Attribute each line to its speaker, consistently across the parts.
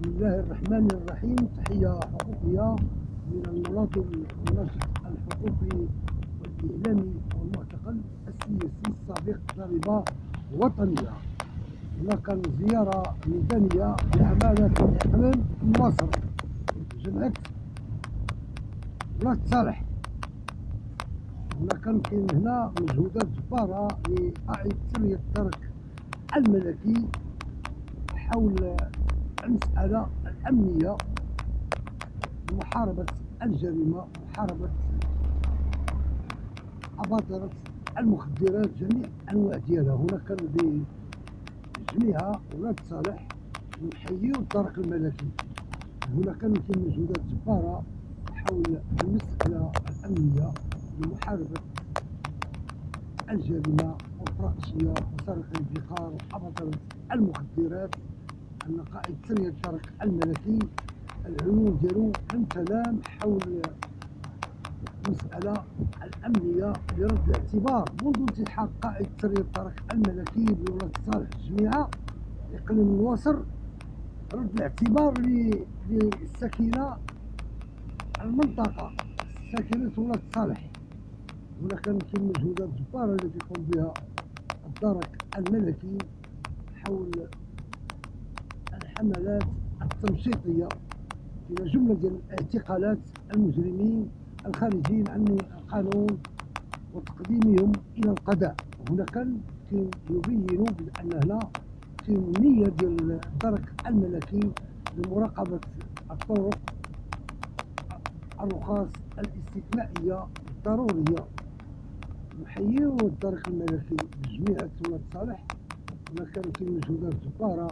Speaker 1: بسم الله الرحمن الرحيم. تحية حقوقية من المواطن الناشط الحقوقي والإعلامي والمعتقل السياسي السابق ضريبة وطنية. هنا كان زيارة ميدانية لعمالة الإقليم مصر جمعية ولاد صالح. هنا كان كاين هنا مجهودات جبارة لإعادة تسرية الترك الملكي حول المسألة الأمنية، محاربة الجريمة، محاربة أباطرة المخدرات، جميع أنواع ديالها. هنا كان بجميعها ولاد صالح نحييو الترك الملكي. هنا كانوا كاين مجهودات جبارة حول المسألة الأمنية لمحاربة الجريمة والفراقشية وسرقة البقار وأباطرة المخدرات. أن قائد سرية الترك الملكي العيون ديالو لم تنام حول المسألة الأمنية لرد الاعتبار منذ انتحاق قائد سرية الترك الملكي بولاد صالح جميعة إقليم النواصر، رد الاعتبار للسكينة المنطقة، سكينة ولاد صالح. هنا كان كاين مجهودات جبارة التي يقوم بها الترك الملكي حول الحملات التمشيطية إلى جملة ديال اعتقالات المجرمين الخارجين عن القانون وتقديمهم إلى القضاء. هنا كان يبينوا بأن هنا كاين نية ديال الترك الملكي لمراقبة الطرق، الرخص الاستثنائية الضرورية. نحييو الترك الملكي بجميع ولاد صالح. هنا كان كاين مجهودات جبارة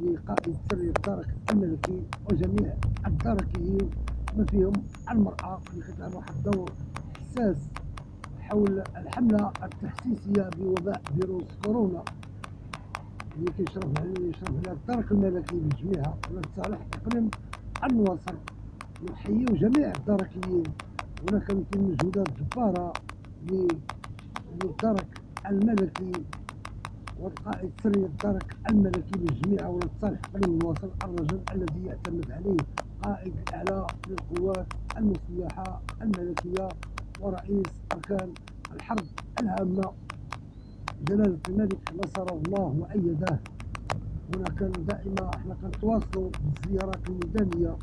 Speaker 1: لقائد سرية الترك الملكي وجميع التركيين بما فيهم المرأة اللي كتلعب واحد الدور حساس حول الحملة التحسيسية بوباء فيروس كورونا اللي كيشرف عليها الترك الملكي بجميعها ولاد صالح إقليم النواصر. نحييو جميع التركيين. هنا كان كاين مجهودات جبارة للترك الملكي والقائد سرية الترك الملكي بجميع ولاد صالح إقليم النواصر، الرجل الذي يعتمد عليه قائد الأعلى للقوات المسلحة الملكية ورئيس أركان الحرب العامة جلالة الملك نصره الله وأيده. هنا كان دائما احنا كنتواصلوا بالزيارات الميدانية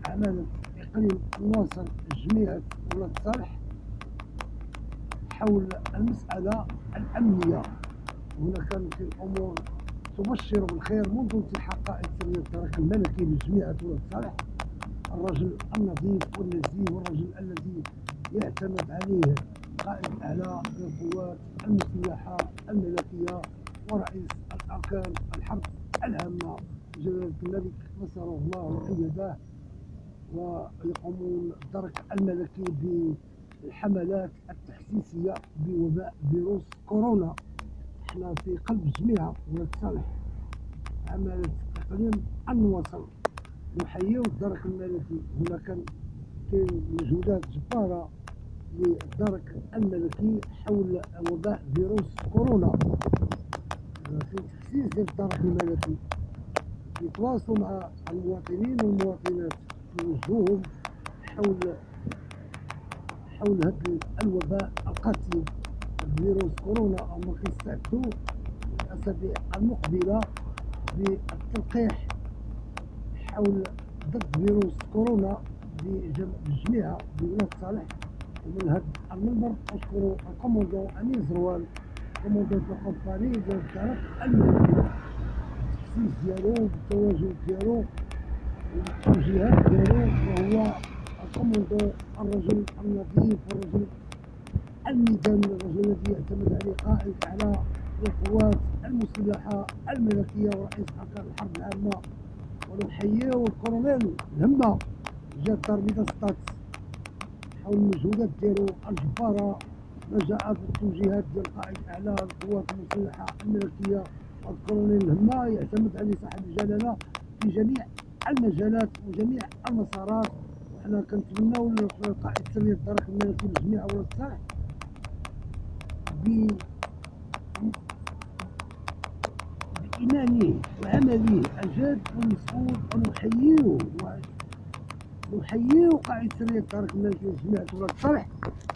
Speaker 1: بعمالة إقليم النواصر جميع ولاد صالح حول المسألة الأمنية. هنا كان في الأمور تبشر بالخير منذ انتحاق قائد سرية الترك الملكي لجميع ولاد صالح، الرجل النظيف والنزيه والرجل الذي يعتمد عليه قائد الأعلى للقوات المسلحة الملكية ورئيس الأركان الحرب العامة جلالة الملك نصره الله وأيده. ويقومون الترك الملكي بالحملات التحسيسية بوباء فيروس كورونا. احنا في قلب جميع ولاد صالح عمالة إقليم النواصر نحييو الترك الملكي. هنا كان كاين مجهودات جبارة للترك الملكي حول وباء فيروس كورونا. في تحسيس ديال الترك الملكي يتواصلوا مع المواطنين والمواطنات يوجهوهم حول هذا الوباء القاتل فيروس كورونا. هما كيستعدوا الأسابيع المقبلة بالتلقيح حول ضد فيروس كورونا بجميع بولاد صالح. ومن هذا المنبر أشكر الكوموندو أنيس روان كوموندو الكومباني ديال الترك الملكي بالتحسيس ديالو بالتواجد ديالو والتوجيهات ديالو، وهو الكوموندو الرجل النظيف والرجل الميداني، الرجل الذي يعتمد عليه قائد أعلى للقوات المسلحة الملكية ورئيس أركان الحرب العامة. ونحييو الكولونيل الهمة جا تربية ستات حول المجهودات ديالو الجبارة ما جاء بالتوجيهات ديال قائد أعلى للقوات المسلحة الملكية. الكولونيل الهمة يعتمد عليه صاحب الجلالة في جميع المجالات وجميع المسارات. وحنا كنتمناو قائد سرية الترك الملكي لجميع ولاد صالح إيمانه وعمله الجاد والمسؤول، ونحييه قائد سرية طارق الناجي وجماعة ولاد صالح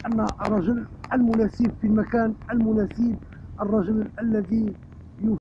Speaker 1: أن الرجل المناسب في المكان المناسب، الرجل الذي